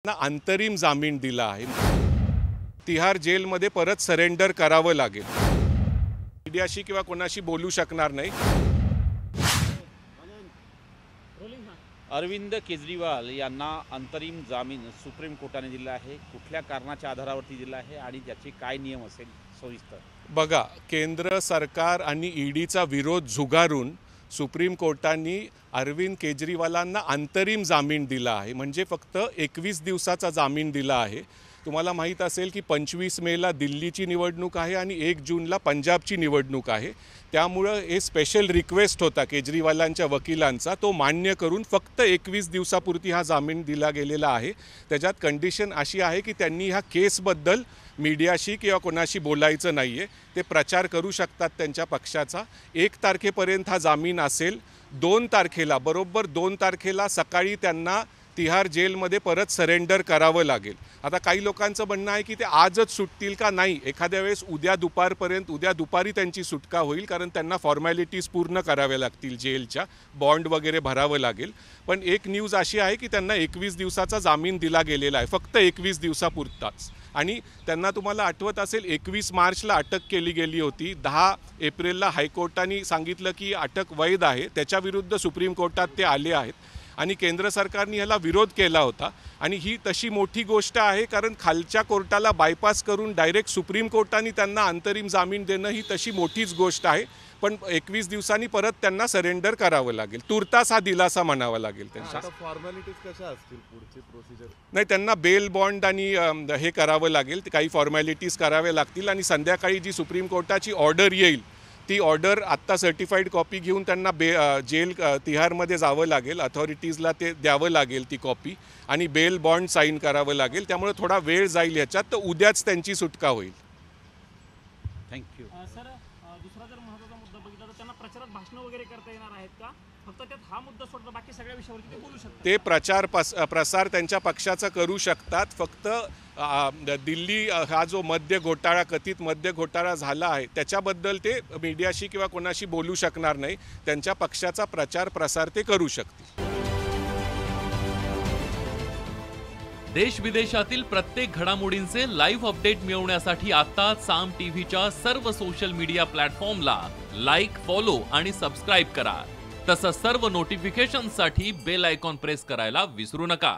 अंतरिम जामीन दिला आहे। तिहार जेलमध्ये परत सरेंडर करावं लागेल। मीडियाशी किंवा कोणाशी बोलू शकणार नाही। अरविंद केजरीवाल यांना अंतरिम जामीन सुप्रीम कोर्टाने दिला आहे। कुठल्या कारणाच्या आधारावरती दिला आहे आणि त्याचे काय नियम असेल सविस्तर बघा, केंद्र सरकार आणि ईडीचा विरोध झुगारून सुप्रीम कोर्टाने अरविंद केजरीवालांना अंतरिम जामीन दिला आहे। म्हणजे फक्त 21 दिवसाचा जामीन दिला आहे। तुम्हाला माहित असेल की 25 मेला दिल्लीची निवडणूक आहे आणि 1 जूनला पंजाबची निवडणूक आहे। त्यामुळे हे स्पेशल रिक्वेस्ट होता केजरीवालांच्या वकिलांचा, तो मान्य करून फक्त 21 दिवसापुरती हा जामीन दिला गेलेला आहे। त्याच्यात कंडिशन अशी आहे की त्यांनी ह्या केसबद्दल मीडियाशी किंवा कोणाशी बोलायचं नाहीये। ते प्रचार करू शकतात त्यांच्या पक्षाचा। 1 तारखेपर्यंत हा जामीन असेल। 2 तारखेला बरोबर 2 तारखेला सकाळी त्यांना तिहार जेलमध्ये परत सरेंडर करावं लागेल। आता काही लोकांचं म्हणणं आहे की ते आजच सुटतील का नाही, एखाद्या वेळेस उद्या दुपारी त्यांची सुटका होईल, कारण त्यांना फॉर्मॅलिटीज पूर्ण कराव्या लागतील, जेलच्या बॉन्ड वगैरे भरावं लागेल। पण एक न्यूज अशी आहे की त्यांना 21 दिवसाचा जामीन दिला गेलेला आहे, फक्त 21 दिवसापुरताच। आणि त्यांना तुम्हाला आठवत असेल 21 मार्चला अटक केली गेली होती। 10 एप्रिलला हायकोर्टाने सांगितलं की अटक वैध आहे, त्याच्याविरुद्ध सुप्रीम कोर्टात ते आले आहेत आणि केंद्र सरकारने ह्याला विरोध केला होता। आणि ही तशी मोठी गोष्ट आहे, कारण खालच्या कोर्टाला बायपास करून डायरेक्ट सुप्रीम कोर्टाने त्यांना अंतरिम जामीन देणं ही तशी मोठीच गोष्ट आहे। पण 21 दिवसांनी परत त्यांना सरेंडर करावं लागेल। तुर्तास हा दिलासा म्हणावा लागेल त्यांच्या। फॉर्मॅलिटीज कशा असतील पुढची प्रोसिजर? नाही, त्यांना बेल बॉन्ड आणि हे करावं लागेल, काही फॉर्मॅलिटीज कराव्या लागतील। आणि संध्याकाळी जी सुप्रीम कोर्टाची ऑर्डर येईल ती ऑर्डर आत्ता सर्टिफाईड कॉपी घेऊन त्यांना जेल तिहारमध्ये जावं लागेल, अथॉरिटीजला ते द्यावं लागेल ती कॉपी, आणि बेल बॉन्ड साईन करावं लागेल। त्यामुळे थोडा वेळ जाईल ह्याच्यात, तर उद्याच त्यांची सुटका होईल। थँक्यू सर, दुसरा जर महत्त्वाचा मुद्दा बघितला तर त्यांना प्रचारात भाषण वगैरे करता येणार आहेत का? फक्त त्यात हा मुद्दा सोडता बाकी सगळ्या विषयावरती ते बोलू शकतात? ते प्रसार त्यांच्या पक्षाचा करू शकतात। फक्त दिल्ली हा जो कथित मद्य घोटाळा झाला आहे त्याच्याबद्दल ते मीडियाशी किंवा कोणाशी बोलू शकणार नाही। त्यांच्या पक्षाचा प्रसार ते करू शकतील। देश विदेशातील प्रत्येक घडामोडींचे लाईव्ह अपडेट मिळवण्यासाठी आता साम टीव्हीच्या सर्व सोशल मीडिया प्लॅटफॉर्मला लाईक, फॉलो आणि सबस्क्राईब करा। तसंच सर्व नोटिफिकेशनसाठी बेल आयकॉन प्रेस करायला विसरू नका।